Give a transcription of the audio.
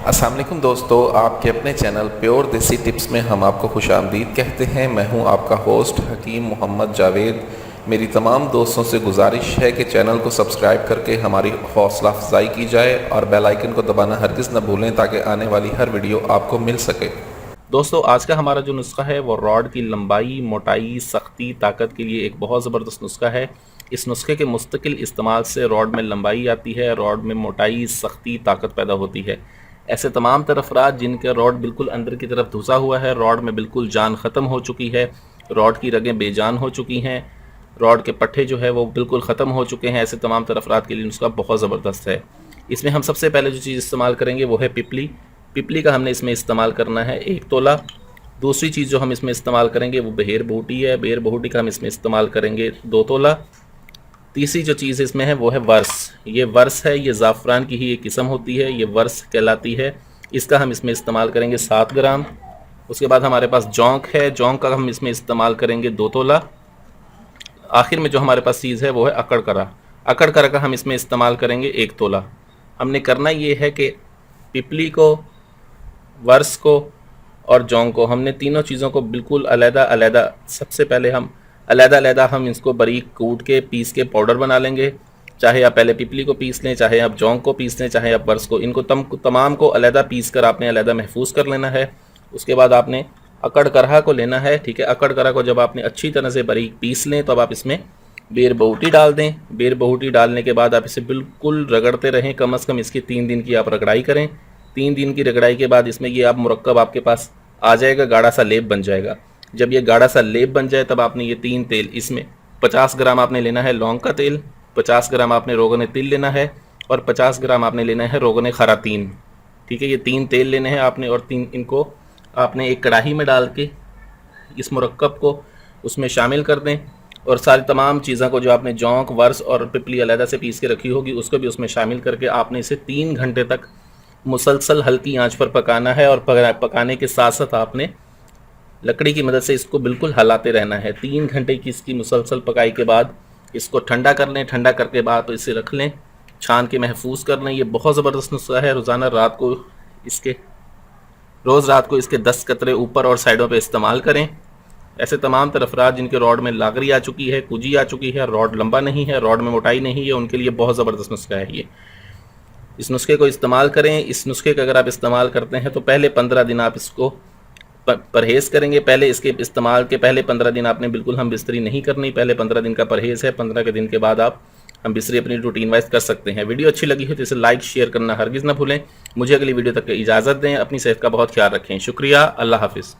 अस्सलाम वालेकुम दोस्तों, आपके अपने चैनल प्योर देसी टिप्स में हम आपको खुशामदीद कहते हैं। मैं हूं आपका होस्ट हकीम मोहम्मद जावेद। मेरी तमाम दोस्तों से गुजारिश है कि चैनल को सब्सक्राइब करके हमारी हौसला अफजाई की जाए और बेल आइकन को दबाना हरगिज़ न भूलें ताकि आने वाली हर वीडियो आपको मिल सके। दोस्तों, आज का हमारा जो नुस्खा है वो रॉड की लंबाई, मोटाई, सख्ती, ताकत के लिए एक बहुत ज़बरदस्त नुस्खा है। इस नुस्खे के मुस्तकिल इस्तेमाल से रॉड में लंबाई आती है, रॉड में मोटाई, सख्ती, ताकत पैदा होती है। ऐसे तमाम तर अफराद जिनका रॉड बिल्कुल अंदर की तरफ धुसा हुआ है, रॉड में बिल्कुल जान ख़त्म हो चुकी है, रॉड की रगें बेजान हो चुकी हैं, रॉड के पट्टे जो है वो बिल्कुल ख़त्म हो चुके हैं, ऐसे तमाम तर अफराद के लिए नुस्खा बहुत ज़बरदस्त है। इसमें हम सबसे पहले जो चीज़ इस्तेमाल करेंगे वो है पिपली। पिपली का हमने इसमें इस्तेमाल करना है 1 तोला। दूसरी चीज़ जो हम इसमें इस्तेमाल करेंगे वो बेर बहूटी है। बेर बहूटी का हम इसमें इस्तेमाल करेंगे 2 तोला। तीसरी जो चीज़ इसमें है वो है वर्स। ये वर्स है, ये ज़ाफ़रान की ही एक किस्म होती है, ये वर्स कहलाती है। इसका हम इसमें इस्तेमाल करेंगे 7 ग्राम। उसके बाद हमारे पास जौंक है, जौंक का हम इसमें इस्तेमाल करेंगे 2 तोला। आखिर में जो हमारे पास चीज़ है वो है अकड़ करा। अकड़ करा का हम इसमें इस्तेमाल करेंगे 1 तोला। हमने करना ये है कि पिपली को, वर्स को और जौंग को, हमने तीनों चीज़ों को बिल्कुल अलग-अलग, सबसे पहले हम अलग-अलग हम इसको बारीक कूट के पीस के पाउडर बना लेंगे। चाहे आप पहले पिपली को पीस लें, चाहे आप जौंग को पीस लें, चाहे आप वर्स को, इनको तमाम को अलग पीस कर आपने अलग महफूज कर लेना है। उसके बाद आपने अकड़ करहा को लेना है, ठीक है। अकड़ करहा को जब आपने अच्छी तरह से बारीक पीस लें तो अब आप इसमें बेर बहूटी डाल दें। बेर बहूटी डालने के बाद आप इसे बिल्कुल रगड़ते रहें, कम से कम इसकी 3 दिन की आप रगड़ाई करें। 3 दिन की रगड़ाई के बाद इसमें ये आप मुरक्कब आपके पास आ जाएगा, गाढ़ा सा लेप बन जाएगा। जब ये गाढ़ा सा लेप बन जाए तब आपने ये 3 तेल, इसमें 50 ग्राम आपने लेना है लौंग का तेल, 50 ग्राम आपने रोगन तिल लेना है और 50 ग्राम आपने लेना है रोगन खरातीन, ठीक है। ये 3 तेल लेने हैं आपने और इनको आपने एक कढ़ाई में डाल के इस मुरक्कब को उसमें शामिल कर दें और सारी तमाम चीज़ों को जो आपने जौंक, वर्स और पिपली अलग से पीस के रखी होगी उसको भी उसमें शामिल करके आपने इसे 3 घंटे तक मुसलसल हल्की आंच पर पकाना है। और पकाने के साथ साथ आपने लकड़ी की मदद से इसको बिल्कुल हलाते रहना है। 3 घंटे की इसकी मुसलसल पकाई के बाद इसको ठंडा कर लें। ठंडा करके बाद इसे रख लें, छान के महफूज कर लें। ये बहुत ज़बरदस्त नुस्खा है। रोज़ रात को इसके 10 कतरे ऊपर और साइडों पे इस्तेमाल करें। ऐसे तमाम तर अफराद जिनके रॉड में लागरी आ चुकी है, कुजी आ चुकी है, रॉड लंबा नहीं है, रॉड में मोटाई नहीं है, उनके लिए बहुत ज़बरदस्त नुस्खा है ये। इस नुस्खे को इस्तेमाल करें। इस नुस्खे का अगर आप इस्तेमाल करते हैं तो पहले 15 दिन आप इसको परहेज़ करेंगे। पहले इसके इस्तेमाल के पहले 15 दिन आपने बिल्कुल हम बिस्तरी नहीं करनी। पहले 15 दिन का परहेज़ है। 15 के दिन के बाद आप हम बिस्तरी अपनी रूटीन वाइज कर सकते हैं। वीडियो अच्छी लगी हो तो इसे लाइक शेयर करना हरगिज़ ना भूलें। मुझे अगली वीडियो तक इजाज़त दें। अपनी सेहत का बहुत ख्याल रखें। शुक्रिया। अल्लाह हाफिज़।